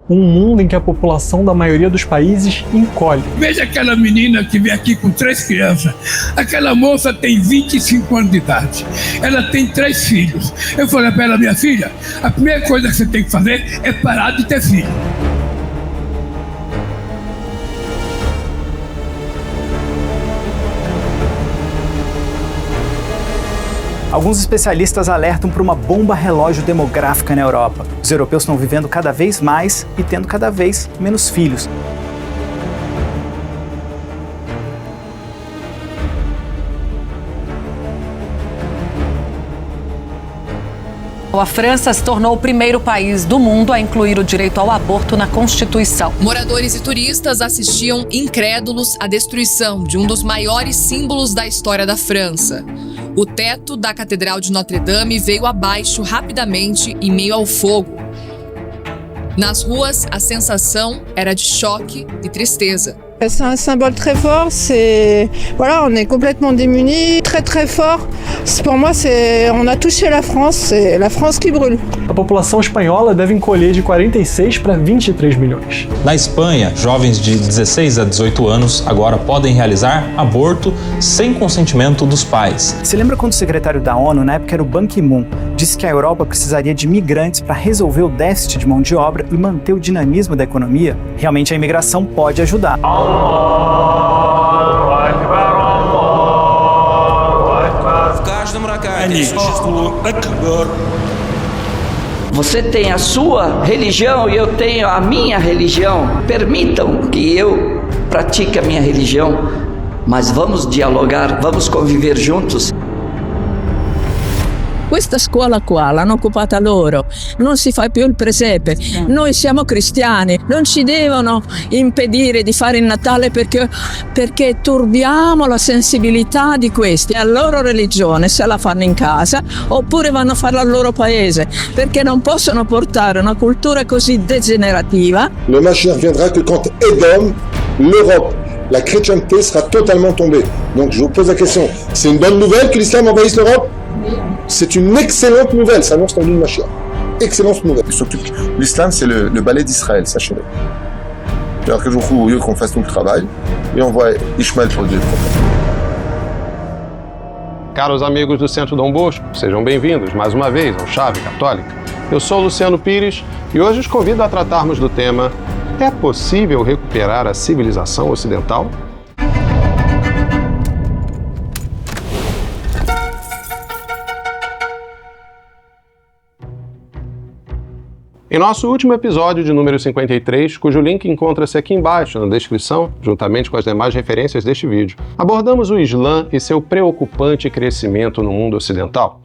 Um mundo em que a população da maioria dos países encolhe. Veja aquela menina que veio aqui com 3 crianças. Aquela moça tem 25 anos de idade. Ela tem 3 filhos. Eu falei para ela, minha filha, a primeira coisa que você tem que fazer é parar de ter filho. Alguns especialistas alertam para uma bomba relógio demográfica na Europa. Os europeus estão vivendo cada vez mais e tendo cada vez menos filhos. A França se tornou o primeiro país do mundo a incluir o direito ao aborto na Constituição. Moradores e turistas assistiam incrédulos à destruição de um dos maiores símbolos da história da França. O teto da Catedral de Notre-Dame veio abaixo rapidamente em meio ao fogo. Nas ruas, a sensação era de choque e tristeza. C'est un symbole très fort, voilà, on est complètement démunis, très très fort. Pour moi, on a touché la France, c'est la France qui brûle. A população espanhola deve encolher de 46 para 23 milhões. Na Espanha, jovens de 16 a 18 anos agora podem realizar aborto sem consentimento dos pais. Se lembra quando o secretário da ONU, na época era o Ban Ki-moon, disse que a Europa precisaria de migrantes para resolver o déficit de mão de obra e manter o dinamismo da economia? Realmente a imigração pode ajudar. Você tem a sua religião e eu tenho a minha religião. Permitam que eu pratique a minha religião, mas vamos dialogar, vamos conviver juntos. Questa scuola qua l'hanno occupata loro, non si fa più il presepe, noi siamo cristiani, non ci devono impedire di fare il Natale perché turbiamo la sensibilità di questi. La loro religione se la fanno in casa oppure vanno a farla al loro paese, perché non possono portare una cultura così degenerativa. Le Mashiach viendra que quand Edom, l'Europe, la chrétienté sera totalement tombée. Donc je vous pose la question, c'est une bonne nouvelle que l'islam envahisse l'Europe? C'est une excellente nouvelle, ça annonce la nuit de Mashiach. Excellente nouvelle. Surtout que l'islam, c'est le balai d'Israël, sachez-le. Alors que je vous qu'on fasse tout le travail et on voit Ishmael produire. Caros amigos do Centro Dom Bosco, sejam bem-vindos mais uma vez ao Chave Católica. Eu sou Luciano Pires e hoje os convido a tratarmos do tema: é possível recuperar a civilização ocidental? Em nosso último episódio de número 53, cujo link encontra-se aqui embaixo na descrição, juntamente com as demais referências deste vídeo, abordamos o Islã e seu preocupante crescimento no mundo ocidental.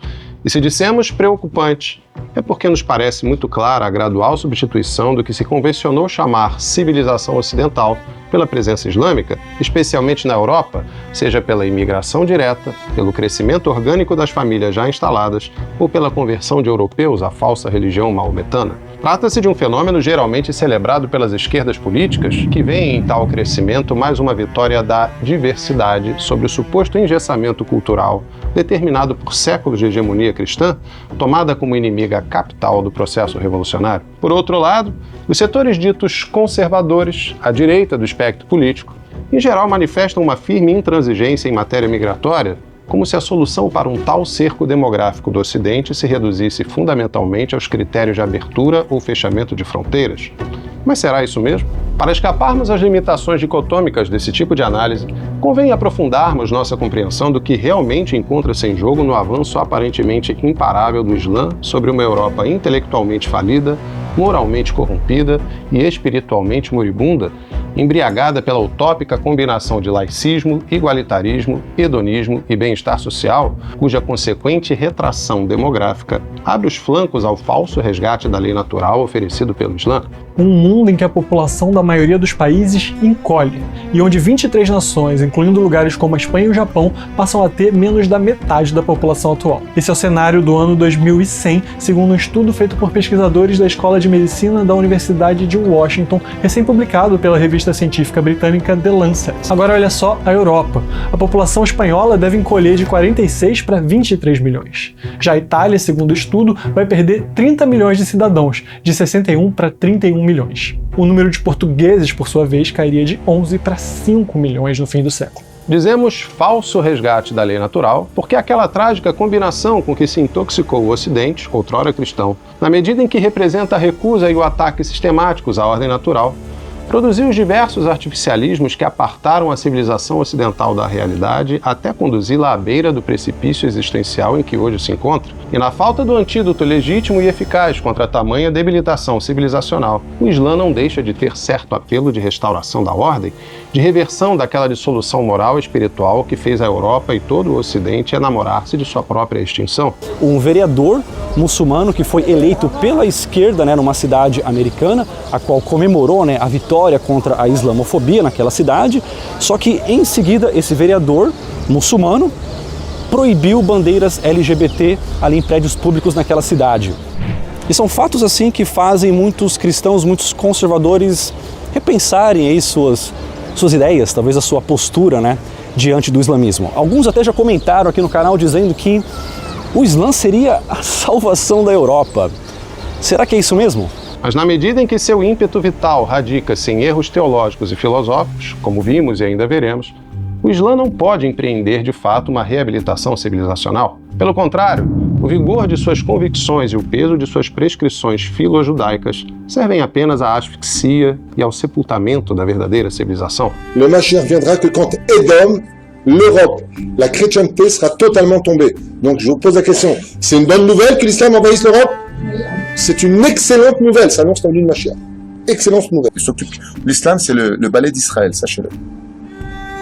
E se dissemos preocupante, é porque nos parece muito clara a gradual substituição do que se convencionou chamar civilização ocidental pela presença islâmica, especialmente na Europa, seja pela imigração direta, pelo crescimento orgânico das famílias já instaladas ou pela conversão de europeus à falsa religião maometana. Trata-se de um fenômeno geralmente celebrado pelas esquerdas políticas, que veem em tal crescimento mais uma vitória da diversidade sobre o suposto engessamento cultural determinado por séculos de hegemonia cristã, tomada como inimiga capital do processo revolucionário. Por outro lado, os setores ditos conservadores, à direita do espectro político, em geral manifestam uma firme intransigência em matéria migratória, como se a solução para um tal cerco demográfico do Ocidente se reduzisse fundamentalmente aos critérios de abertura ou fechamento de fronteiras. Mas será isso mesmo? Para escaparmos às limitações dicotômicas desse tipo de análise, convém aprofundarmos nossa compreensão do que realmente encontra-se em jogo no avanço aparentemente imparável do Islã sobre uma Europa intelectualmente falida, moralmente corrompida e espiritualmente moribunda, embriagada pela utópica combinação de laicismo, igualitarismo, hedonismo e bem-estar social, cuja consequente retração demográfica abre os flancos ao falso resgate da lei natural oferecido pelo Islã. Um mundo em que a população da maioria dos países encolhe, e onde 23 nações, incluindo lugares como a Espanha e o Japão, passam a ter menos da metade da população atual. Esse é o cenário do ano 2100, segundo um estudo feito por pesquisadores da Escola de Medicina da Universidade de Washington, recém-publicado pela revista revista científica britânica The Lancet. Agora olha só a Europa. A população espanhola deve encolher de 46 para 23 milhões. Já a Itália, segundo o estudo, vai perder 30 milhões de cidadãos, de 61 para 31 milhões. O número de portugueses, por sua vez, cairia de 11 para 5 milhões no fim do século. Dizemos falso resgate da lei natural porque aquela trágica combinação com que se intoxicou o Ocidente, outrora cristão, na medida em que representa a recusa e o ataque sistemáticos à ordem natural, produziu os diversos artificialismos que apartaram a civilização ocidental da realidade até conduzi-la à beira do precipício existencial em que hoje se encontra. E na falta do antídoto legítimo e eficaz contra tamanha debilitação civilizacional, o Islã não deixa de ter certo apelo de restauração da ordem, de reversão daquela dissolução moral e espiritual que fez a Europa e todo o Ocidente enamorar-se de sua própria extinção. Um vereador muçulmano que foi eleito pela esquerda, numa cidade americana, a qual comemorou, a vitória contra a islamofobia naquela cidade, só que em seguida esse vereador muçulmano proibiu bandeiras LGBT ali em prédios públicos naquela cidade. E são fatos assim que fazem muitos cristãos, muitos conservadores repensarem aí suas ideias, talvez a sua postura, diante do islamismo. Alguns até já comentaram aqui no canal dizendo que o Islã seria a salvação da Europa. Será que é isso mesmo? Mas na medida em que seu ímpeto vital radica-se em erros teológicos e filosóficos, como vimos e ainda veremos, o Islã não pode empreender de fato uma reabilitação civilizacional. Pelo contrário, o vigor de suas convicções e o peso de suas prescrições filo-judaicas servem apenas à asfixia e ao sepultamento da verdadeira civilização. Le Mashiach viendra que quand Edom, l'Europe, la chrétienté sera totalement tombée. Donc je vous pose la question, c'est une bonne nouvelle que l'islam envahisse l'Europe? C'est une excellente nouvelle, ça annonce l'envie de Mashiach. Excellente nouvelle. Surtout, l'islam, c'est le balai d'Israël, sachez-le.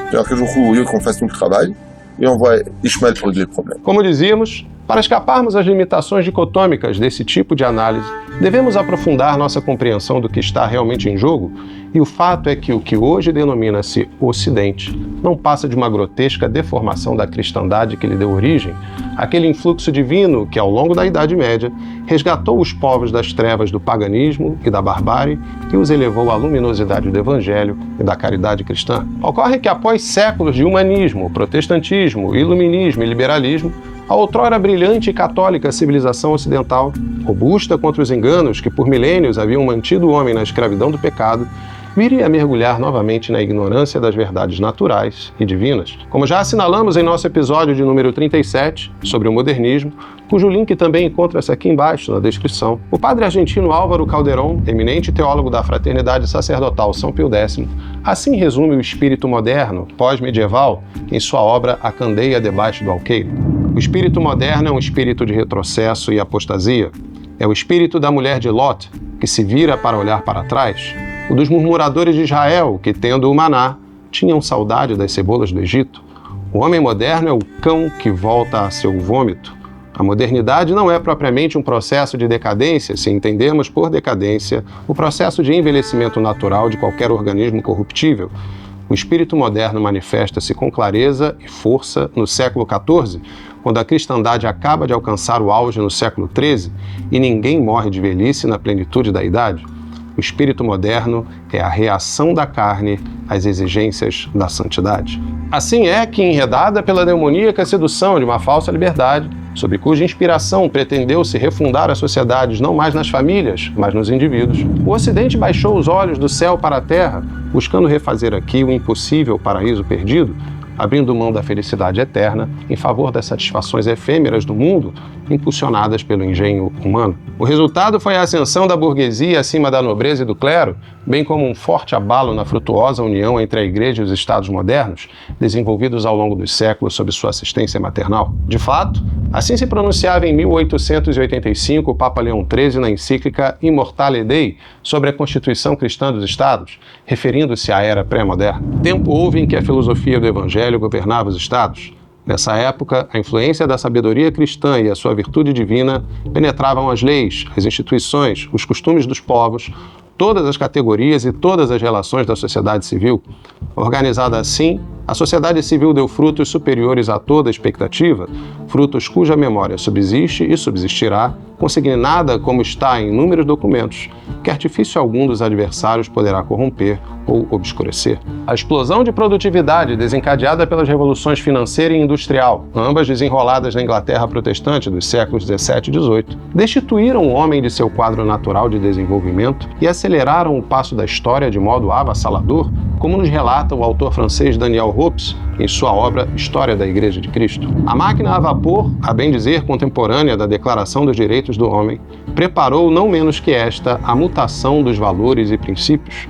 C'est-à-dire que au lieu qu'on fasse tout le travail, e envoie Ishmael pour régler le problème. Como dizíamos, para escaparmos às limitações dicotômicas desse tipo de análise, devemos aprofundar nossa compreensão do que está realmente em jogo, e o fato é que o que hoje denomina-se Ocidente não passa de uma grotesca deformação da cristandade que lhe deu origem, aquele influxo divino que, ao longo da Idade Média, resgatou os povos das trevas do paganismo e da barbárie e os elevou à luminosidade do Evangelho e da caridade cristã. Ocorre que, após séculos de humanismo, protestantismo, iluminismo e liberalismo, a outrora brilhante e católica civilização ocidental, robusta contra os enganos que por milênios haviam mantido o homem na escravidão do pecado, viria a mergulhar novamente na ignorância das verdades naturais e divinas. Como já assinalamos em nosso episódio de número 37, sobre o modernismo, cujo link também encontra-se aqui embaixo na descrição, o padre argentino Álvaro Calderón, eminente teólogo da Fraternidade Sacerdotal São Pio X, assim resume o espírito moderno, pós-medieval, em sua obra A Candeia Debaixo do Alqueire. O espírito moderno é um espírito de retrocesso e apostasia. É o espírito da mulher de Lot, que se vira para olhar para trás, o dos murmuradores de Israel, que, tendo o maná, tinham saudade das cebolas do Egito. O homem moderno é o cão que volta a seu vômito. A modernidade não é propriamente um processo de decadência, se entendemos por decadência o processo de envelhecimento natural de qualquer organismo corruptível. O espírito moderno manifesta-se com clareza e força no século XIV, quando a cristandade acaba de alcançar o auge no século XIII e ninguém morre de velhice na plenitude da idade. O espírito moderno é a reação da carne às exigências da santidade. Assim é que, enredada pela demoníaca sedução de uma falsa liberdade, sob cuja inspiração pretendeu-se refundar as sociedades não mais nas famílias, mas nos indivíduos, o Ocidente baixou os olhos do céu para a terra, buscando refazer aqui o impossível paraíso perdido, abrindo mão da felicidade eterna em favor das satisfações efêmeras do mundo, impulsionadas pelo engenho humano. O resultado foi a ascensão da burguesia acima da nobreza e do clero, bem como um forte abalo na frutuosa união entre a Igreja e os Estados modernos, desenvolvidos ao longo dos séculos sob sua assistência maternal. De fato, assim se pronunciava em 1885 o Papa Leão XIII na encíclica Immortale Dei sobre a Constituição Cristã dos Estados, referindo-se à era pré-moderna. Tempo houve em que a filosofia do Evangelho governava os Estados. Nessa época, a influência da sabedoria cristã e a sua virtude divina penetravam as leis, as instituições, os costumes dos povos, todas as categorias e todas as relações da sociedade civil. Organizada assim, A sociedade civil deu frutos superiores a toda expectativa, frutos cuja memória subsiste e subsistirá, consignada como está em inúmeros documentos, que artifício algum dos adversários poderá corromper ou obscurecer. A explosão de produtividade desencadeada pelas revoluções financeira e industrial, ambas desenroladas na Inglaterra protestante dos séculos 17 e 18, destituíram o homem de seu quadro natural de desenvolvimento e aceleraram o passo da história de modo avassalador, como nos relata o autor francês Daniel Hobbes em sua obra História da Igreja de Cristo. A máquina a vapor, a bem dizer contemporânea da Declaração dos Direitos do Homem, preparou não menos que esta a mutação dos valores e princípios.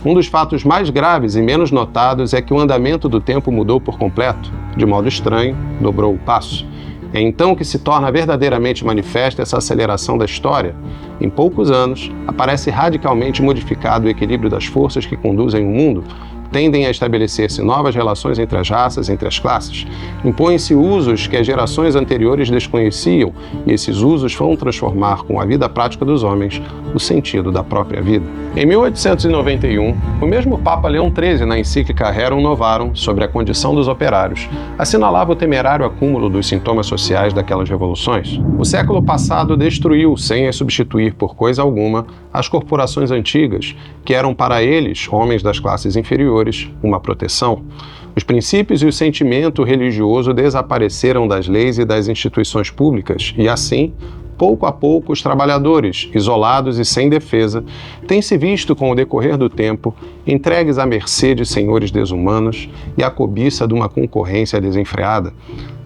Um dos fatos mais graves e menos notados é que o andamento do tempo mudou por completo, de modo estranho, dobrou o passo. É então que se torna verdadeiramente manifesta essa aceleração da história. Em poucos anos, aparece radicalmente modificado o equilíbrio das forças que conduzem o mundo, tendem a estabelecer-se novas relações entre as raças, entre as classes. Impõem-se usos que as gerações anteriores desconheciam, e esses usos vão transformar com a vida prática dos homens o sentido da própria vida. Em 1891, o mesmo Papa Leão XIII, na encíclica Rerum Novarum, sobre a condição dos operários, assinalava o temerário acúmulo dos sintomas sociais daquelas revoluções. O século passado destruiu, sem as substituir por coisa alguma, as corporações antigas, que eram para eles, homens das classes inferiores, uma proteção. Os princípios e o sentimento religioso desapareceram das leis e das instituições públicas e, assim, pouco a pouco, os trabalhadores, isolados e sem defesa, têm se visto, com o decorrer do tempo, entregues à mercê de senhores desumanos e à cobiça de uma concorrência desenfreada.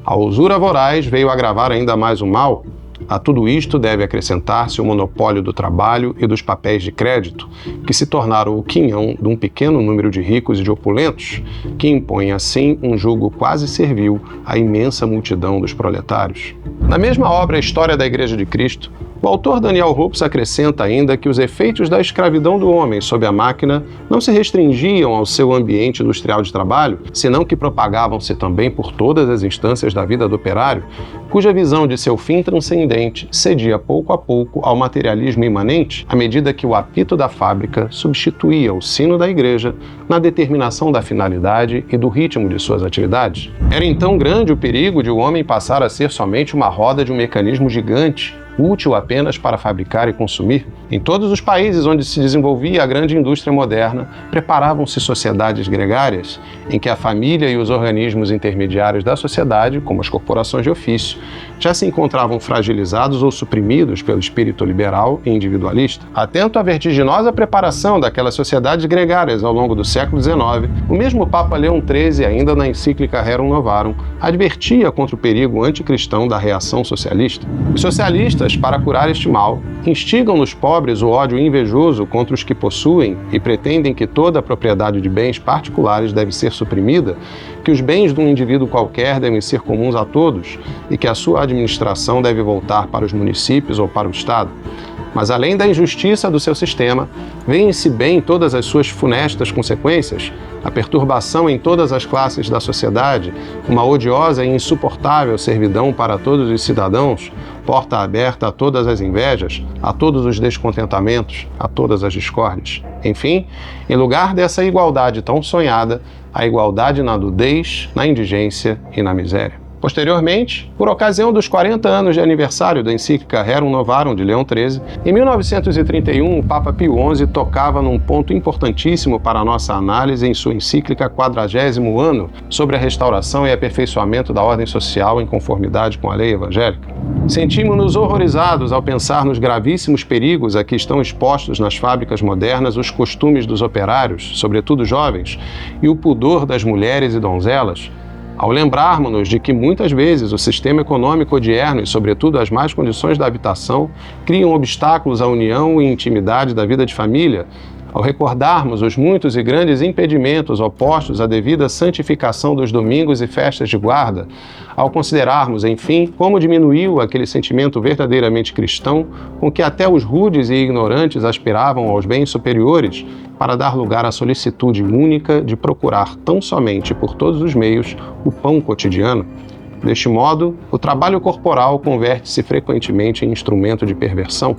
A usura voraz veio agravar ainda mais o mal. A tudo isto deve acrescentar-se o monopólio do trabalho e dos papéis de crédito, que se tornaram o quinhão de um pequeno número de ricos e de opulentos, que impõem assim um jugo quase servil à imensa multidão dos proletários. Na mesma obra História da Igreja de Cristo, o autor Daniel Hobbes acrescenta ainda que os efeitos da escravidão do homem sob a máquina não se restringiam ao seu ambiente industrial de trabalho, senão que propagavam-se também por todas as instâncias da vida do operário, cuja visão de seu fim transcendente cedia pouco a pouco ao materialismo imanente, à medida que o apito da fábrica substituía o sino da igreja na determinação da finalidade e do ritmo de suas atividades. Era então grande o perigo de o homem passar a ser somente uma roda de um mecanismo gigante, útil apenas para fabricar e consumir. Em todos os países onde se desenvolvia a grande indústria moderna, preparavam-se sociedades gregárias, em que a família e os organismos intermediários da sociedade, como as corporações de ofício, já se encontravam fragilizados ou suprimidos pelo espírito liberal e individualista. Atento à vertiginosa preparação daquelas sociedades gregárias ao longo do século XIX, o mesmo Papa Leão XIII, ainda na encíclica Rerum Novarum, advertia contra o perigo anticristão da reação socialista. Os socialistas, para curar este mal, instigam nos pobres o ódio invejoso contra os que possuem e pretendem que toda a propriedade de bens particulares deve ser suprimida, que os bens de um indivíduo qualquer devem ser comuns a todos e que a sua administração deve voltar para os municípios ou para o Estado. Mas além da injustiça do seu sistema, veem-se bem todas as suas funestas consequências, a perturbação em todas as classes da sociedade, uma odiosa e insuportável servidão para todos os cidadãos, porta aberta a todas as invejas, a todos os descontentamentos, a todas as discórdias. Enfim, em lugar dessa igualdade tão sonhada, a igualdade na nudez, na indigência e na miséria. Posteriormente, por ocasião dos 40 anos de aniversário da encíclica Rerum Novarum de Leão XIII, em 1931 o Papa Pio XI tocava num ponto importantíssimo para a nossa análise em sua encíclica 40º ano sobre a restauração e aperfeiçoamento da ordem social em conformidade com a lei evangélica. Sentimos-nos horrorizados ao pensar nos gravíssimos perigos a que estão expostos nas fábricas modernas os costumes dos operários, sobretudo jovens, e o pudor das mulheres e donzelas, ao lembrarmos-nos de que muitas vezes o sistema econômico odierno e, sobretudo, as más condições da habitação criam obstáculos à união e intimidade da vida de família, ao recordarmos os muitos e grandes impedimentos opostos à devida santificação dos domingos e festas de guarda, ao considerarmos, enfim, como diminuiu aquele sentimento verdadeiramente cristão com que até os rudes e ignorantes aspiravam aos bens superiores, para dar lugar à solicitude única de procurar tão somente por todos os meios o pão cotidiano. Deste modo, o trabalho corporal converte-se frequentemente em instrumento de perversão.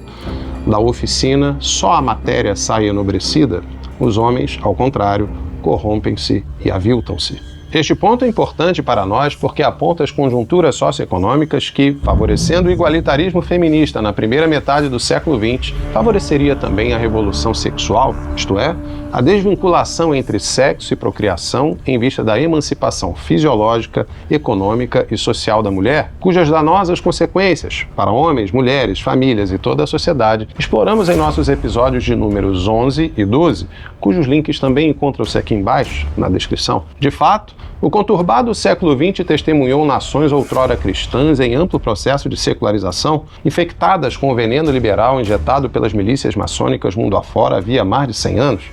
Da oficina, só a matéria sai enobrecida. Os homens, ao contrário, corrompem-se e aviltam-se. Este ponto é importante para nós porque aponta as conjunturas socioeconômicas que, favorecendo o igualitarismo feminista na primeira metade do século XX, favoreceria também a revolução sexual, isto é, a desvinculação entre sexo e procriação em vista da emancipação fisiológica, econômica e social da mulher, cujas danosas consequências para homens, mulheres, famílias e toda a sociedade exploramos em nossos episódios de números 11 e 12, cujos links também encontram-se aqui embaixo, na descrição. De fato, o conturbado século XX testemunhou nações outrora cristãs em amplo processo de secularização, infectadas com o veneno liberal injetado pelas milícias maçônicas mundo afora havia mais de 100 anos.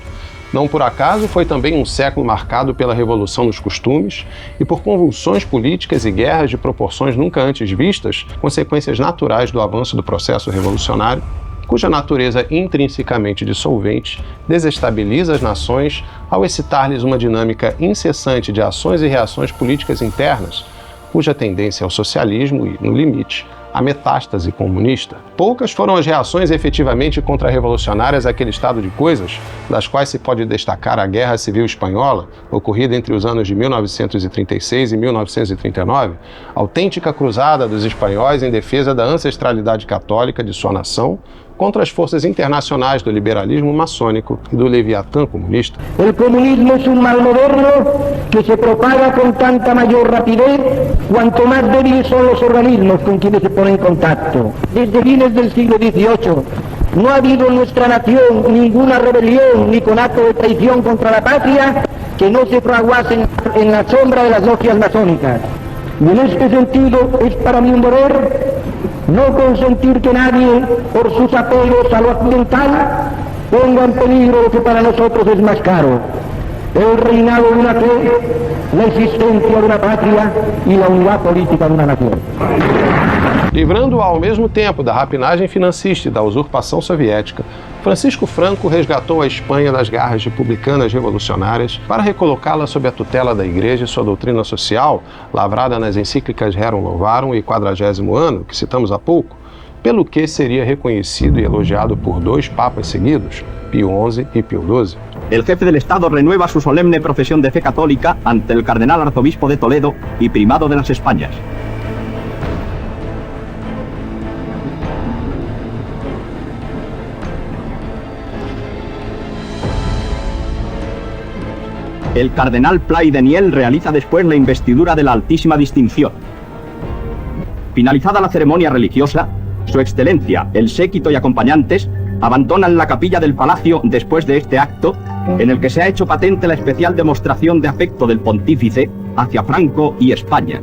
Não por acaso foi também um século marcado pela revolução dos costumes e por convulsões políticas e guerras de proporções nunca antes vistas, consequências naturais do avanço do processo revolucionário, cuja natureza intrinsecamente dissolvente desestabiliza as nações ao excitar-lhes uma dinâmica incessante de ações e reações políticas internas, cuja tendência ao socialismo e, no limite, à metástase comunista. Poucas foram as reações efetivamente contra-revolucionárias àquele estado de coisas, das quais se pode destacar a Guerra Civil Espanhola, ocorrida entre os anos de 1936 e 1939, autêntica cruzada dos espanhóis em defesa da ancestralidade católica de sua nação, contra as forças internacionais do liberalismo maçônico e do Leviatã comunista. O comunismo é um mal moderno que se propaga com tanta maior rapidez quanto mais débiles são os organismos com quienes se põe em contato. Desde fines del siglo XVIII no ha habido en nuestra nación ninguna rebelión ni con acto de traición contra la patria que no se fraguase en la sombra de las logias masónicas. Y en este sentido es para mí un deber no consentir que nadie, por sus apelos a lo occidental, ponga en peligro lo que para nosotros es más caro: el reinado de una fe, la existencia de una patria y la unidad política de una nación. Livrando ao mesmo tempo da rapinagem financista e da usurpação soviética, Francisco Franco resgatou a Espanha das garras republicanas revolucionárias para recolocá-la sob a tutela da Igreja e sua doutrina social, lavrada nas encíclicas Rerum Novarum e 40º Ano, que citamos há pouco, pelo que seria reconhecido e elogiado por 2 papas seguidos, Pío XI e Pío XII. El jefe del Estado renueva su solemne profesión de fe católica ante el cardenal arzobispo de Toledo y primado de las Españas. El cardenal Play Deniel realiza después la investidura de la altísima distinción. Finalizada la ceremonia religiosa, Su Excelencia, el séquito y acompañantes abandonan la capilla del palacio después de este acto, en el que se ha hecho patente la especial demostración de afecto del pontífice hacia Franco y España.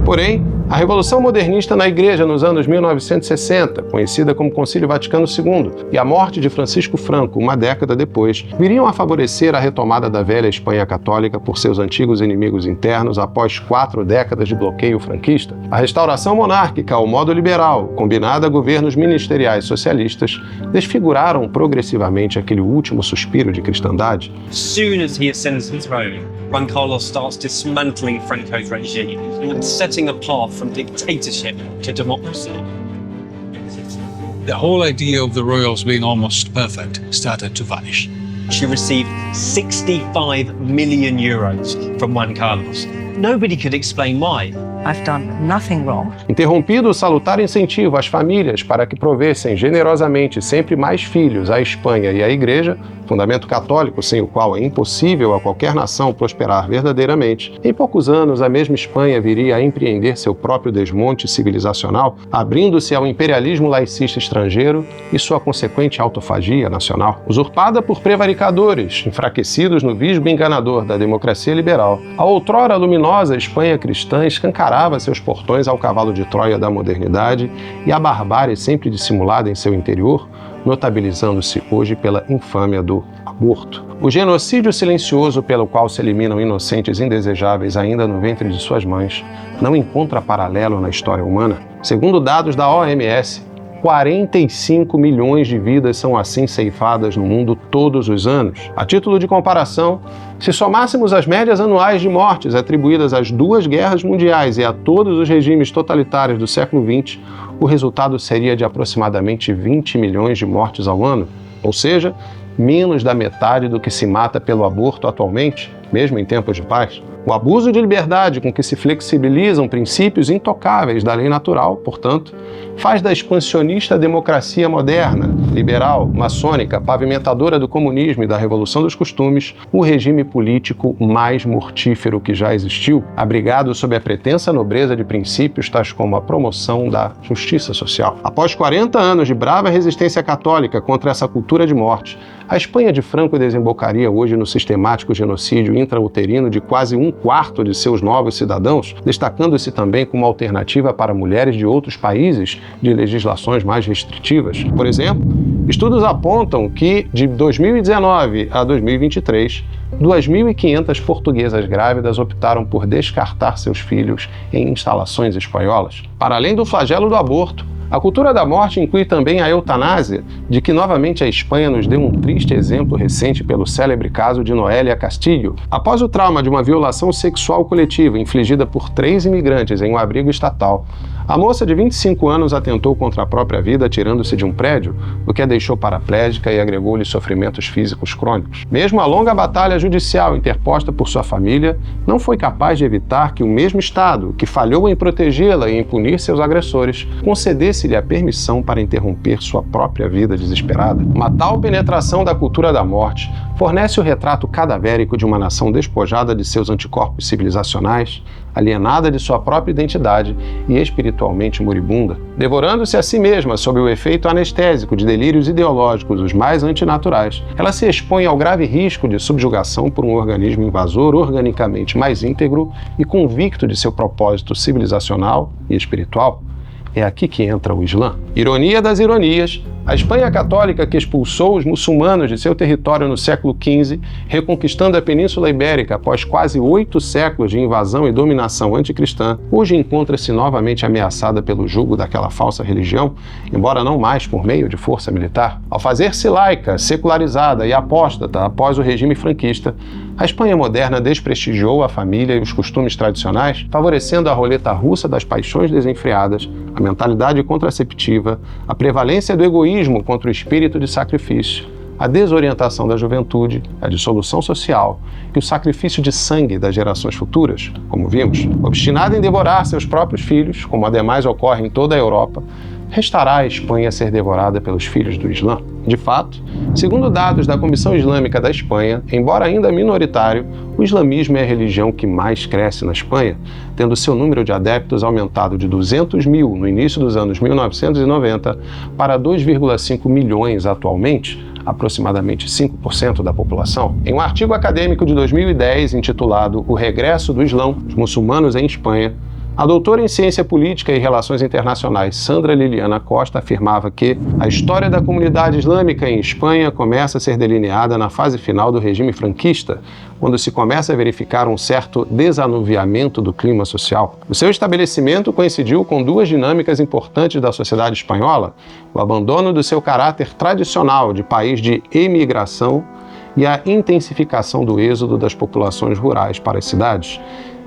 Porém, a Revolução Modernista na Igreja nos anos 1960, conhecida como Concílio Vaticano II, e a morte de Francisco Franco, uma década depois, viriam a favorecer a retomada da velha Espanha católica por seus antigos inimigos internos após 4 décadas de bloqueio franquista. A restauração monárquica ao modo liberal, combinada a governos ministeriais socialistas, desfiguraram progressivamente aquele último suspiro de cristandade. Soon as he ascends the throne, Juan Carlos starts dismantling Franco's regime and setting a path from dictatorship to democracy. The whole idea of the royals being almost perfect started to vanish. She received 65 million euros from Juan Carlos. Nobody could explain why. I've done nothing wrong. Interrompido o salutar incentivo às famílias para que provessem generosamente sempre mais filhos à Espanha e à Igreja, fundamento católico sem o qual é impossível a qualquer nação prosperar verdadeiramente, em poucos anos a mesma Espanha viria a empreender seu próprio desmonte civilizacional, abrindo-se ao imperialismo laicista estrangeiro e sua consequente autofagia nacional. Usurpada por prevaricadores, enfraquecidos no visgo enganador da democracia liberal, a outrora luminosa Espanha cristã escancarava seus portões ao cavalo de Troia da modernidade e a barbárie sempre dissimulada em seu interior, notabilizando-se hoje pela infâmia do aborto. O genocídio silencioso pelo qual se eliminam inocentes indesejáveis ainda no ventre de suas mães não encontra paralelo na história humana. Segundo dados da OMS, 45 milhões de vidas são assim ceifadas no mundo todos os anos. A título de comparação, se somássemos as médias anuais de mortes atribuídas às 2 guerras mundiais e a todos os regimes totalitários do século XX, o resultado seria de aproximadamente 20 milhões de mortes ao ano, ou seja, menos da metade do que se mata pelo aborto atualmente. mesmo em tempos de paz. O abuso de liberdade com que se flexibilizam princípios intocáveis da lei natural, portanto, faz da expansionista democracia moderna, liberal, maçônica, pavimentadora do comunismo e da revolução dos costumes, o regime político mais mortífero que já existiu, abrigado sob a pretensa nobreza de princípios tais como a promoção da justiça social. Após 40 anos de brava resistência católica contra essa cultura de morte, a Espanha de Franco desembocaria hoje no sistemático genocídio intrauterino de quase 1/4 de seus novos cidadãos, destacando-se também como alternativa para mulheres de outros países de legislações mais restritivas. Por exemplo, estudos apontam que, de 2019 a 2023, 2.500 portuguesas grávidas optaram por descartar seus filhos em instalações espanholas. Para além do flagelo do aborto, a cultura da morte inclui também a eutanásia, de que novamente a Espanha nos deu um triste exemplo recente pelo célebre caso de Noelia Castillo. Após o trauma de uma violação sexual coletiva infligida por 3 imigrantes em um abrigo estatal, a moça de 25 anos atentou contra a própria vida atirando-se de um prédio, o que a deixou paraplégica e agregou-lhe sofrimentos físicos crônicos. Mesmo a longa batalha judicial interposta por sua família não foi capaz de evitar que o mesmo Estado, que falhou em protegê-la e em punir seus agressores, concedesse-lhe a permissão para interromper sua própria vida desesperada. Uma tal penetração da cultura da morte fornece o retrato cadavérico de uma nação despojada de seus anticorpos civilizacionais, alienada de sua própria identidade e espiritualmente moribunda. Devorando-se a si mesma sob o efeito anestésico de delírios ideológicos os mais antinaturais, ela se expõe ao grave risco de subjugação por um organismo invasor organicamente mais íntegro e convicto de seu propósito civilizacional e espiritual. É aqui que entra o Islã. Ironia das ironias, a Espanha católica que expulsou os muçulmanos de seu território no século XV, reconquistando a Península Ibérica após quase 8 séculos de invasão e dominação anticristã, hoje encontra-se novamente ameaçada pelo jugo daquela falsa religião, embora não mais por meio de força militar. Ao fazer-se laica, secularizada e apóstata após o regime franquista, a Espanha moderna desprestigiou a família e os costumes tradicionais, favorecendo a roleta russa das paixões desenfreadas, a mentalidade contraceptiva, a prevalência do egoísmo contra o espírito de sacrifício, a desorientação da juventude, a dissolução social e o sacrifício de sangue das gerações futuras, como vimos. Obstinada em devorar seus próprios filhos, como ademais ocorre em toda a Europa, restará a Espanha ser devorada pelos filhos do Islã. De fato, segundo dados da Comissão Islâmica da Espanha, embora ainda minoritário, o islamismo é a religião que mais cresce na Espanha, tendo seu número de adeptos aumentado de 200 mil no início dos anos 1990 para 2,5 milhões atualmente, aproximadamente 5% da população. Em um artigo acadêmico de 2010 intitulado O Regresso do Islão, os muçulmanos em Espanha, a doutora em Ciência Política e Relações Internacionais Sandra Liliana Costa afirmava que a história da comunidade islâmica em Espanha começa a ser delineada na fase final do regime franquista, quando se começa a verificar um certo desanuviamento do clima social. O seu estabelecimento coincidiu com 2 dinâmicas importantes da sociedade espanhola: o abandono do seu caráter tradicional de país de emigração e a intensificação do êxodo das populações rurais para as cidades.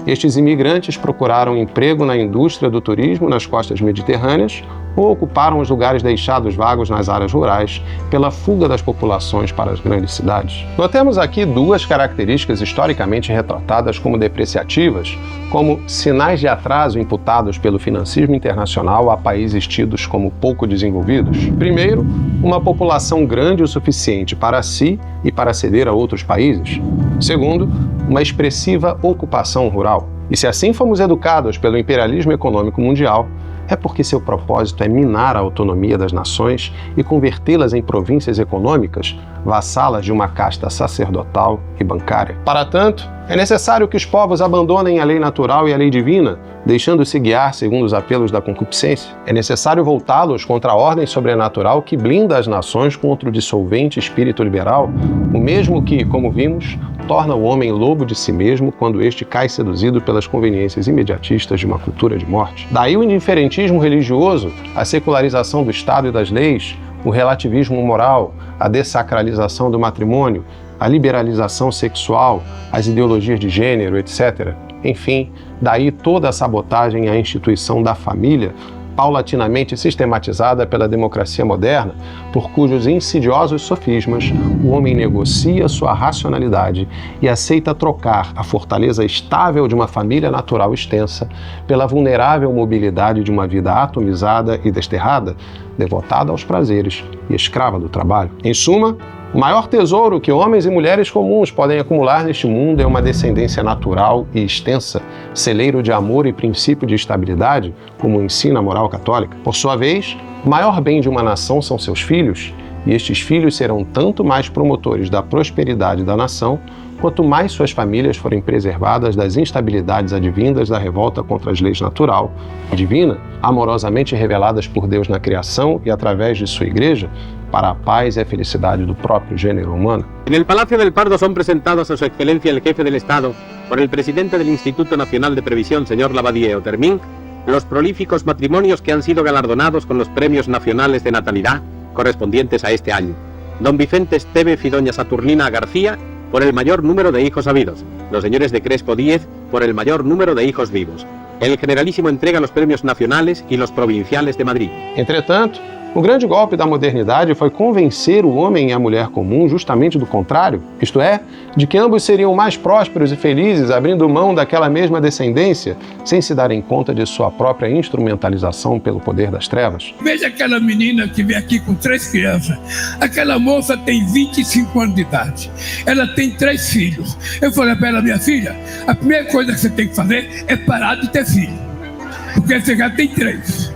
Estes imigrantes procuraram emprego na indústria do turismo nas costas mediterrâneas ou ocuparam os lugares deixados vagos nas áreas rurais pela fuga das populações para as grandes cidades. Notemos aqui 2 características historicamente retratadas como depreciativas, como sinais de atraso imputados pelo financismo internacional a países tidos como pouco desenvolvidos. Primeiro, uma população grande o suficiente para si e para ceder a outros países. Segundo, uma expressiva ocupação rural. E se assim fomos educados pelo imperialismo econômico mundial, é porque seu propósito é minar a autonomia das nações e convertê-las em províncias econômicas, vassalas de uma casta sacerdotal e bancária. Para tanto, é necessário que os povos abandonem a lei natural e a lei divina, deixando-se guiar segundo os apelos da concupiscência. É necessário voltá-los contra a ordem sobrenatural que blinda as nações contra o dissolvente espírito liberal, o mesmo que, como vimos, torna o homem lobo de si mesmo quando este cai seduzido pelas conveniências imediatistas de uma cultura de morte. Daí o indiferentismo religioso, a secularização do Estado e das leis, o relativismo moral, a dessacralização do matrimônio, a liberalização sexual, as ideologias de gênero, etc. Enfim, daí toda a sabotagem à instituição da família, paulatinamente sistematizada pela democracia moderna, por cujos insidiosos sofismas o homem negocia sua racionalidade e aceita trocar a fortaleza estável de uma família natural extensa pela vulnerável mobilidade de uma vida atomizada e desterrada, devotada aos prazeres e escrava do trabalho. Em suma, o maior tesouro que homens e mulheres comuns podem acumular neste mundo é uma descendência natural e extensa, celeiro de amor e princípio de estabilidade, como ensina a moral católica. Por sua vez, o maior bem de uma nação são seus filhos, e estes filhos serão tanto mais promotores da prosperidade da nação, quanto mais suas famílias forem preservadas das instabilidades advindas da revolta contra as leis natural e divina, amorosamente reveladas por Deus na criação e através de sua igreja, para a paz e a felicidade do próprio gênero humano. En el Palacio del Pardo son presentados a su excelencia el jefe del Estado por el presidente del Instituto Nacional de Previsión, señor Lavadier Otermin, los prolíficos matrimonios que han sido galardonados con los premios nacionales de natalidad correspondientes a este año. Don Vicente Estevez y doña Saturnina García por el mayor número de hijos habidos, los señores de Crespo Díez por el mayor número de hijos vivos. El Generalísimo entrega los premios nacionales y los provinciales de Madrid. Entretanto, o grande golpe da modernidade foi convencer o homem e a mulher comum justamente do contrário, isto é, de que ambos seriam mais prósperos e felizes abrindo mão daquela mesma descendência, sem se darem conta de sua própria instrumentalização pelo poder das trevas. Veja aquela menina que vem aqui com 3 crianças. Aquela moça tem 25 anos de idade. Ela tem 3 filhos. Eu falei para ela, minha filha, a primeira coisa que você tem que fazer é parar de ter filho, porque você já tem 3.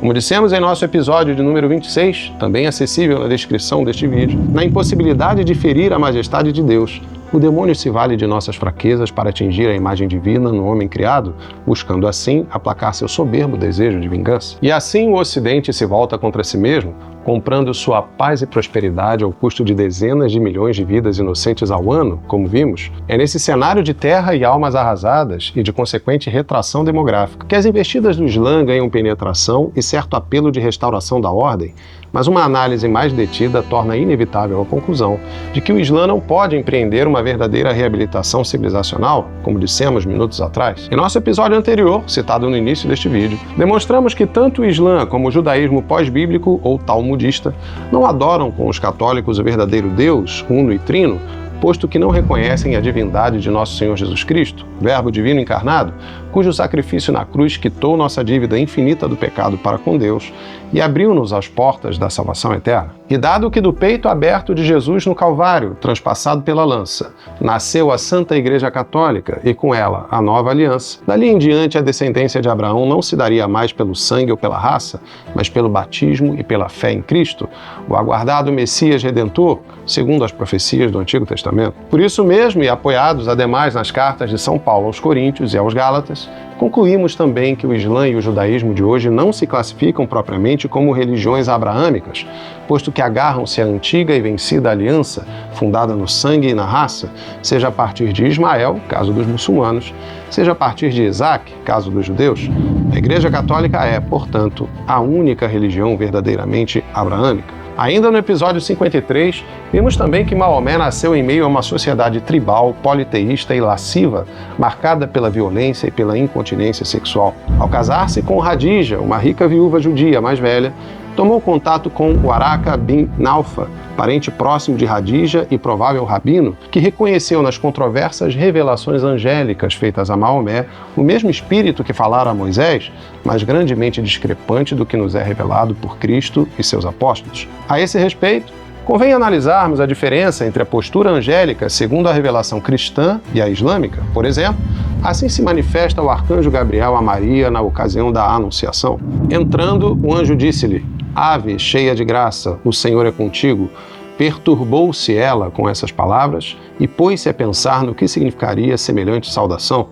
Como dissemos em nosso episódio de número 26, também acessível na descrição deste vídeo, na impossibilidade de ferir a majestade de Deus, o demônio se vale de nossas fraquezas para atingir a imagem divina no homem criado, buscando assim aplacar seu soberbo desejo de vingança. E assim o Ocidente se volta contra si mesmo, comprando sua paz e prosperidade ao custo de dezenas de milhões de vidas inocentes ao ano, como vimos. É nesse cenário de terra e almas arrasadas e de consequente retração demográfica que as investidas do Islã ganham penetração e certo apelo de restauração da ordem, mas uma análise mais detida torna inevitável a conclusão de que o Islã não pode empreender uma verdadeira reabilitação civilizacional, como dissemos minutos atrás. Em nosso episódio anterior, citado no início deste vídeo, demonstramos que tanto o Islã como o judaísmo pós-bíblico ou talmudista não adoram com os católicos o verdadeiro Deus, uno e trino, posto que não reconhecem a divindade de nosso Senhor Jesus Cristo, Verbo divino encarnado, cujo sacrifício na cruz quitou nossa dívida infinita do pecado para com Deus e abriu-nos as portas da salvação eterna. E dado que do peito aberto de Jesus no Calvário, transpassado pela lança, nasceu a Santa Igreja Católica e com ela a nova aliança, dali em diante a descendência de Abraão não se daria mais pelo sangue ou pela raça, mas pelo batismo e pela fé em Cristo, o aguardado Messias Redentor, segundo as profecias do Antigo Testamento. Por isso mesmo, e apoiados ademais nas cartas de São Paulo aos Coríntios e aos Gálatas, concluímos também que o Islã e o judaísmo de hoje não se classificam propriamente como religiões abraâmicas, posto que agarram-se à antiga e vencida aliança, fundada no sangue e na raça, seja a partir de Ismael, caso dos muçulmanos, seja a partir de Isaac, caso dos judeus. A Igreja Católica é, portanto, a única religião verdadeiramente abraâmica. Ainda no episódio 53, vimos também que Maomé nasceu em meio a uma sociedade tribal, politeísta e lasciva, marcada pela violência e pela incontinência sexual. Ao casar-se com Hadija, uma rica viúva judia mais velha, tomou contato com Waraka bin Naufa, parente próximo de Hadija e provável rabino, que reconheceu nas controversas revelações angélicas feitas a Maomé o mesmo espírito que falara a Moisés, mas grandemente discrepante do que nos é revelado por Cristo e seus apóstolos. A esse respeito, convém analisarmos a diferença entre a postura angélica segundo a revelação cristã e a islâmica. Por exemplo, assim se manifesta o arcanjo Gabriel a Maria na ocasião da Anunciação. Entrando, o anjo disse-lhe: Ave, cheia de graça, o Senhor é contigo. Perturbou-se ela com essas palavras e pôs-se a pensar no que significaria semelhante saudação.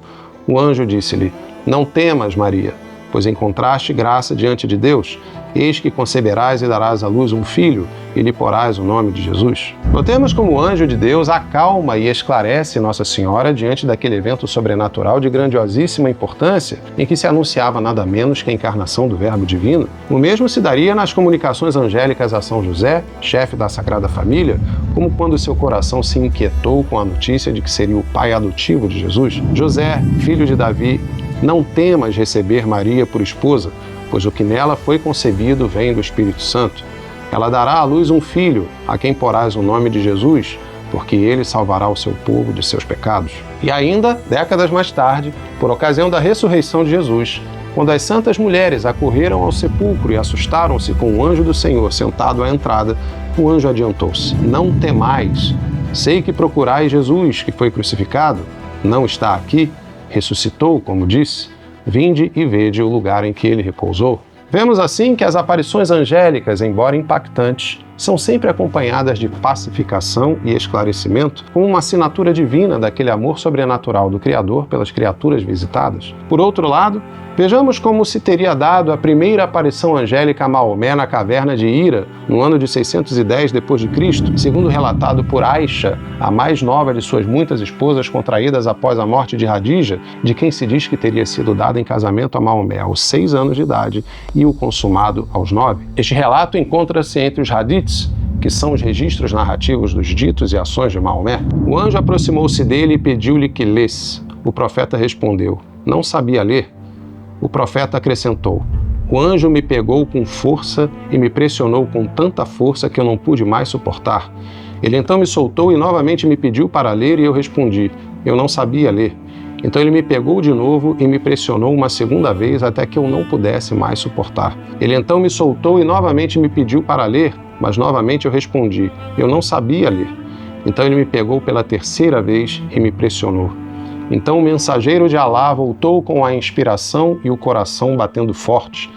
O anjo disse-lhe: Não temas, Maria, pois encontraste graça diante de Deus. Eis que conceberás e darás à luz um filho, e lhe porás o nome de Jesus. Notemos como o anjo de Deus acalma e esclarece Nossa Senhora diante daquele evento sobrenatural de grandiosíssima importância, em que se anunciava nada menos que a encarnação do Verbo Divino. O mesmo se daria nas comunicações angélicas a São José, chefe da Sagrada Família, como quando seu coração se inquietou com a notícia de que seria o pai adotivo de Jesus. José, filho de Davi, não temas receber Maria por esposa, pois o que nela foi concebido vem do Espírito Santo. Ela dará à luz um filho, a quem porás o nome de Jesus, porque ele salvará o seu povo de seus pecados. E ainda, décadas mais tarde, por ocasião da ressurreição de Jesus, quando as santas mulheres acorreram ao sepulcro e assustaram-se com o anjo do Senhor sentado à entrada, o anjo adiantou-se: não temais, sei que procurais Jesus, que foi crucificado. Não está aqui, ressuscitou, como disse. Vinde e vede o lugar em que ele repousou. Vemos assim que as aparições angélicas, embora impactantes, são sempre acompanhadas de pacificação e esclarecimento, com uma assinatura divina daquele amor sobrenatural do Criador pelas criaturas visitadas. Por outro lado, vejamos como se teria dado a primeira aparição angélica a Maomé na caverna de Hira, no ano de 610 d.C., segundo relatado por Aisha, a mais nova de suas muitas esposas contraídas após a morte de Hadija, de quem se diz que teria sido dada em casamento a Maomé aos 6 anos de idade e o consumado aos 9. Este relato encontra-se entre os hadiths, que são os registros narrativos dos ditos e ações de Maomé. O anjo aproximou-se dele e pediu-lhe que lesse. O profeta respondeu: não sabia ler. O profeta acrescentou: o anjo me pegou com força e me pressionou com tanta força que eu não pude mais suportar. Ele então me soltou e novamente me pediu para ler e eu respondi: eu não sabia ler. Então ele me pegou de novo e me pressionou uma segunda vez até que eu não pudesse mais suportar. Ele então me soltou e novamente me pediu para ler, mas novamente eu respondi: eu não sabia ler. Então ele me pegou pela terceira vez e me pressionou. Então o mensageiro de Alá voltou com a inspiração e o coração batendo forte.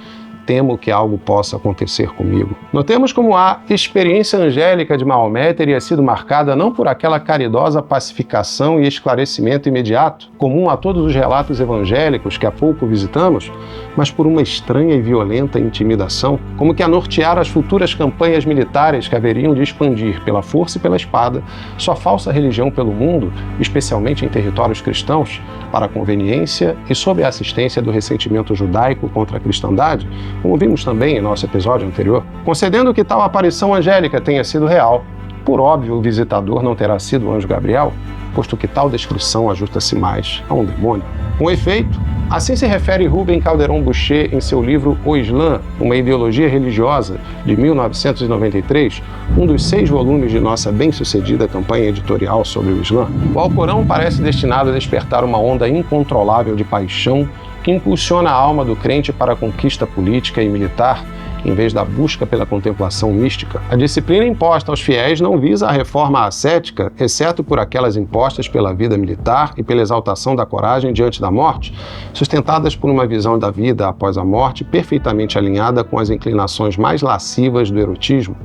Temo que algo possa acontecer comigo. Notemos como a experiência angélica de Maomé teria sido marcada não por aquela caridosa pacificação e esclarecimento imediato, comum a todos os relatos evangélicos que há pouco visitamos, mas por uma estranha e violenta intimidação, como que a nortear as futuras campanhas militares que haveriam de expandir pela força e pela espada sua falsa religião pelo mundo, especialmente em territórios cristãos, para a conveniência e sob a assistência do ressentimento judaico contra a cristandade, como vimos também em nosso episódio anterior. Concedendo que tal aparição angélica tenha sido real, por óbvio o visitador não terá sido o anjo Gabriel, posto que tal descrição ajusta-se mais a um demônio. Com efeito, assim se refere Rubem Calderon Boucher em seu livro O Islã, uma ideologia religiosa, de 1993, um dos 6 volumes de nossa bem-sucedida campanha editorial sobre o Islã. O Alcorão parece destinado a despertar uma onda incontrolável de paixão que impulsiona a alma do crente para a conquista política e militar, em vez da busca pela contemplação mística. A disciplina imposta aos fiéis não visa a reforma ascética, exceto por aquelas impostas pela vida militar e pela exaltação da coragem diante da morte, sustentadas por uma visão da vida após a morte perfeitamente alinhada com as inclinações mais lascivas do erotismo.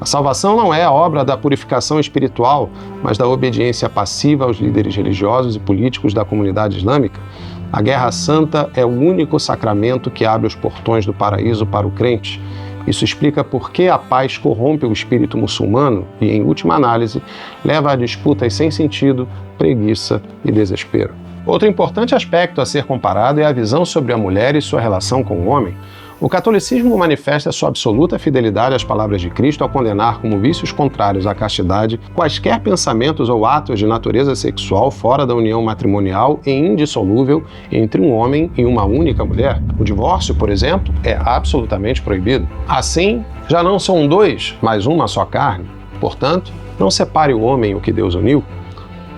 A salvação não é a obra da purificação espiritual, mas da obediência passiva aos líderes religiosos e políticos da comunidade islâmica. A Guerra Santa é o único sacramento que abre os portões do paraíso para o crente. Isso explica por que a paz corrompe o espírito muçulmano e, em última análise, leva a disputas sem sentido, preguiça e desespero. Outro importante aspecto a ser comparado é a visão sobre a mulher e sua relação com o homem. O catolicismo manifesta sua absoluta fidelidade às palavras de Cristo ao condenar como vícios contrários à castidade quaisquer pensamentos ou atos de natureza sexual fora da união matrimonial e indissolúvel entre um homem e uma única mulher. O divórcio, por exemplo, é absolutamente proibido. Assim, já não são 2, mas uma só carne. Portanto, não separe o homem o que Deus uniu.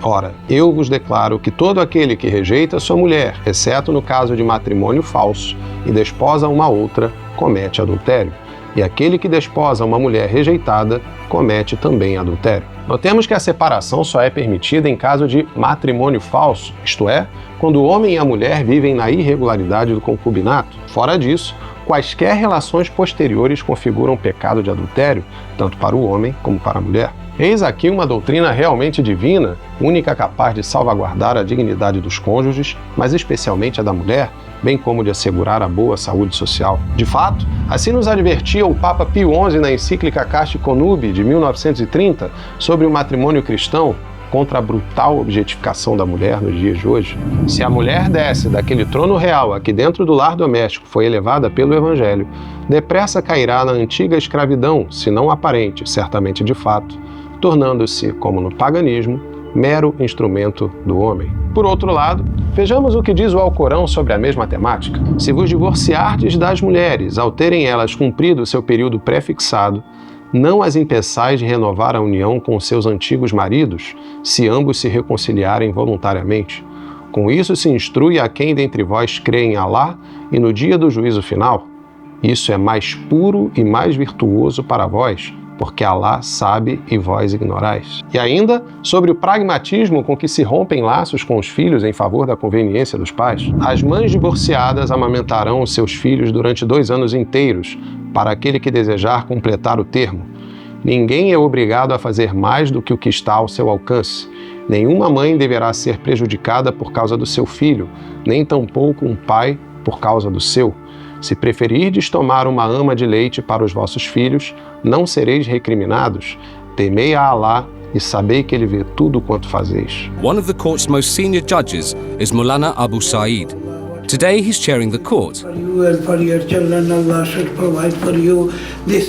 Ora, eu vos declaro que todo aquele que rejeita sua mulher, exceto no caso de matrimônio falso, e desposa uma outra, comete adultério. E aquele que desposa uma mulher rejeitada, comete também adultério. Notemos que a separação só é permitida em caso de matrimônio falso, isto é, quando o homem e a mulher vivem na irregularidade do concubinato. Fora disso, quaisquer relações posteriores configuram pecado de adultério, tanto para o homem como para a mulher. Eis aqui uma doutrina realmente divina, única capaz de salvaguardar a dignidade dos cônjuges, mas especialmente a da mulher, bem como de assegurar a boa saúde social. De fato, assim nos advertia o Papa Pio XI na encíclica Casti Connubii, de 1930, sobre o matrimônio cristão, contra a brutal objetificação da mulher nos dias de hoje. Se a mulher desce daquele trono real a que dentro do lar doméstico foi elevada pelo Evangelho, depressa cairá na antiga escravidão, se não aparente, certamente de fato, tornando-se, como no paganismo, mero instrumento do homem. Por outro lado, Vejamos o que diz o Alcorão sobre a mesma temática. Se vos divorciardes das mulheres, ao terem elas cumprido seu período pré-fixado, não as impeçais de renovar a união com seus antigos maridos, se ambos se reconciliarem voluntariamente. Com isso se instrui a quem dentre vós crê em Alá e no dia do juízo final. Isso é mais puro e mais virtuoso para vós, porque Alá sabe e vós ignorais. E ainda, sobre o pragmatismo com que se rompem laços com os filhos em favor da conveniência dos pais. As mães divorciadas amamentarão os seus filhos durante 2 anos inteiros, para aquele que desejar completar o termo. Ninguém é obrigado a fazer mais do que o que está ao seu alcance. Nenhuma mãe deverá ser prejudicada por causa do seu filho, nem tampouco um pai por causa do seu. Se preferirdes tomar uma ama de leite para os vossos filhos, não sereis recriminados. Temei a Alá e sabei que ele vê tudo quanto fazeis. One of the court's most senior judges is Maulana Abu Saeed. Today he's chairing the court.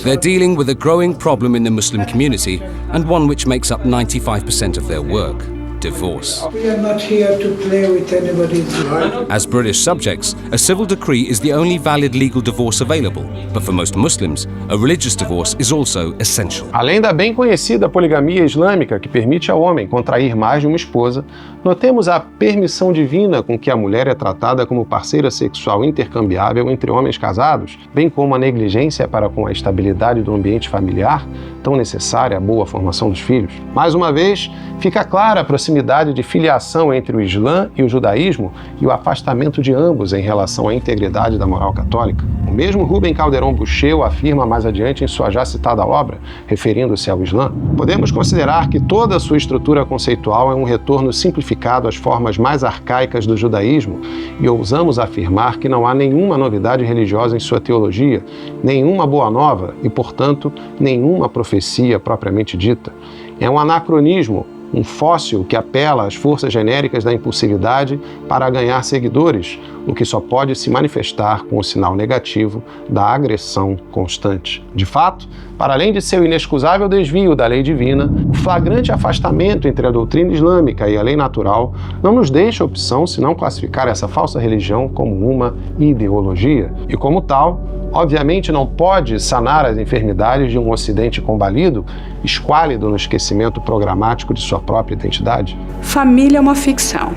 They're dealing with a growing problem in the Muslim community and one which makes up 95% of their work. Divorce. We are not here to play with anybody's life. As British subjects, a civil decree is the only valid legal divorce available, but for most Muslims, a religious divorce is also essential. Além da bem conhecida poligamia islâmica, que permite ao homem contrair mais de uma esposa, notemos a permissão divina com que a mulher é tratada como parceira sexual intercambiável entre homens casados, bem como a negligência para com a estabilidade do ambiente familiar, tão necessária à boa formação dos filhos. Mais uma vez, fica clara a proximidade de filiação entre o Islã e o judaísmo e o afastamento de ambos em relação à integridade da moral católica. O mesmo Rubem Calderón Buxeu afirma mais adiante em sua já citada obra, referindo-se ao Islã. Podemos considerar que toda a sua estrutura conceitual é um retorno simplificado às formas mais arcaicas do judaísmo e ousamos afirmar que não há nenhuma novidade religiosa em sua teologia, nenhuma boa nova e, portanto, nenhuma profecia propriamente dita. É um anacronismo, um fóssil que apela às forças genéricas da impulsividade para ganhar seguidores, o que só pode se manifestar com o sinal negativo da agressão constante. De fato, para além de seu inexcusável desvio da lei divina, o flagrante afastamento entre a doutrina islâmica e a lei natural não nos deixa opção senão classificar essa falsa religião como uma ideologia. E como tal, obviamente não pode sanar as enfermidades de um Ocidente combalido, esquálido no esquecimento programático de sua própria identidade. Família é uma ficção.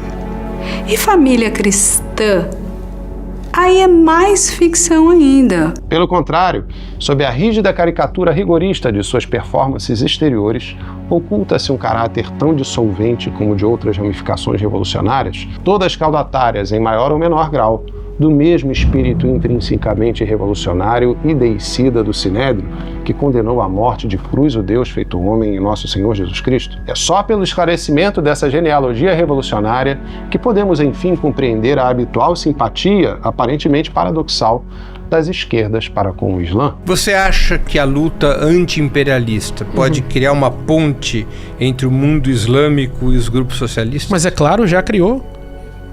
E família cristã, aí é mais ficção ainda. Pelo contrário, sob a rígida caricatura rigorista de suas performances exteriores, oculta-se um caráter tão dissolvente como de outras ramificações revolucionárias, todas caudatárias em maior ou menor grau, do mesmo espírito intrinsecamente revolucionário e deicida do Sinédrio, que condenou à morte de cruz o Deus feito homem em nosso Senhor Jesus Cristo. É só pelo esclarecimento dessa genealogia revolucionária que podemos, enfim, compreender a habitual simpatia, aparentemente paradoxal, das esquerdas para com o Islã. Você acha que a luta anti-imperialista pode criar uma ponte entre o mundo islâmico e os grupos socialistas? Mas é claro, já criou.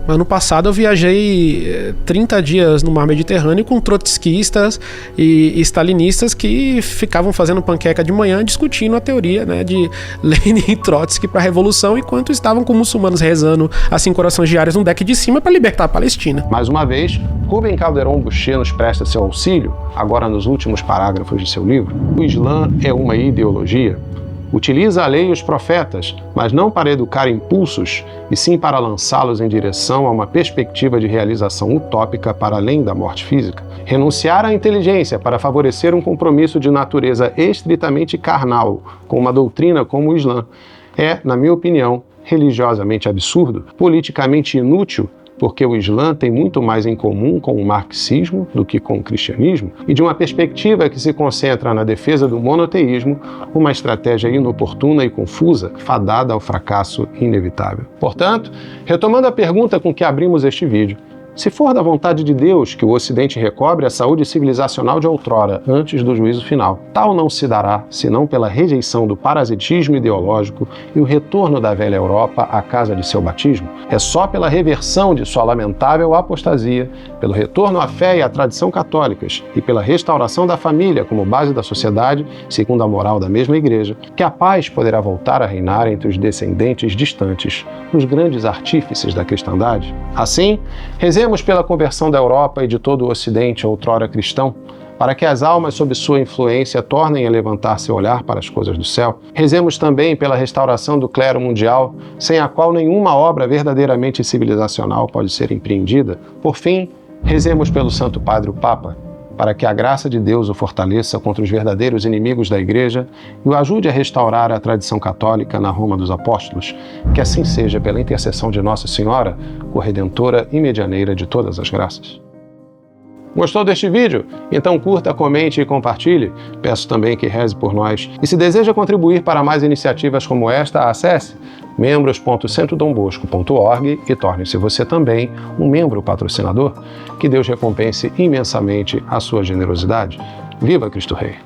Ano passado eu viajei 30 dias no mar Mediterrâneo com trotskistas e stalinistas que ficavam fazendo panqueca de manhã discutindo a teoria, né, de Lenin e Trotsky para a revolução, enquanto estavam com muçulmanos rezando as 5 orações diárias no deck de cima para libertar a Palestina. Mais uma vez, Rubem Calderón Buxeu nos presta seu auxílio, agora nos últimos parágrafos de seu livro. O Islã é uma ideologia. Utiliza a lei e os profetas, mas não para educar impulsos, e sim para lançá-los em direção a uma perspectiva de realização utópica para além da morte física. Renunciar à inteligência para favorecer um compromisso de natureza estritamente carnal com uma doutrina como o Islã é, na minha opinião, religiosamente absurdo, politicamente inútil, porque o Islã tem muito mais em comum com o marxismo do que com o cristianismo, e de uma perspectiva que se concentra na defesa do monoteísmo, uma estratégia inoportuna e confusa, fadada ao fracasso inevitável. Portanto, retomando a pergunta com que abrimos este vídeo, Se for da vontade de Deus que o Ocidente recobre a saúde civilizacional de outrora, antes do juízo final, tal não se dará senão pela rejeição do parasitismo ideológico e o retorno da velha Europa à casa de seu batismo. É só pela reversão de sua lamentável apostasia, pelo retorno à fé e à tradição católicas e pela restauração da família como base da sociedade, segundo a moral da mesma Igreja, que a paz poderá voltar a reinar entre os descendentes distantes, os grandes artífices da cristandade. Assim, rezemos pela conversão da Europa e de todo o Ocidente outrora cristão, para que as almas sob sua influência tornem a levantar seu olhar para as coisas do céu. Rezemos também pela restauração do clero mundial, sem a qual nenhuma obra verdadeiramente civilizacional pode ser empreendida. Por fim, rezemos pelo Santo Padre o Papa, para que a graça de Deus o fortaleça contra os verdadeiros inimigos da Igreja e o ajude a restaurar a tradição católica na Roma dos Apóstolos. Que assim seja pela intercessão de Nossa Senhora, corredentora e medianeira de todas as graças. Gostou deste vídeo? Então curta, comente e compartilhe. Peço também que reze por nós. E se deseja contribuir para mais iniciativas como esta, acesse membros.centrodombosco.org e torne-se você também um membro patrocinador. Que Deus recompense imensamente a sua generosidade. Viva Cristo Rei!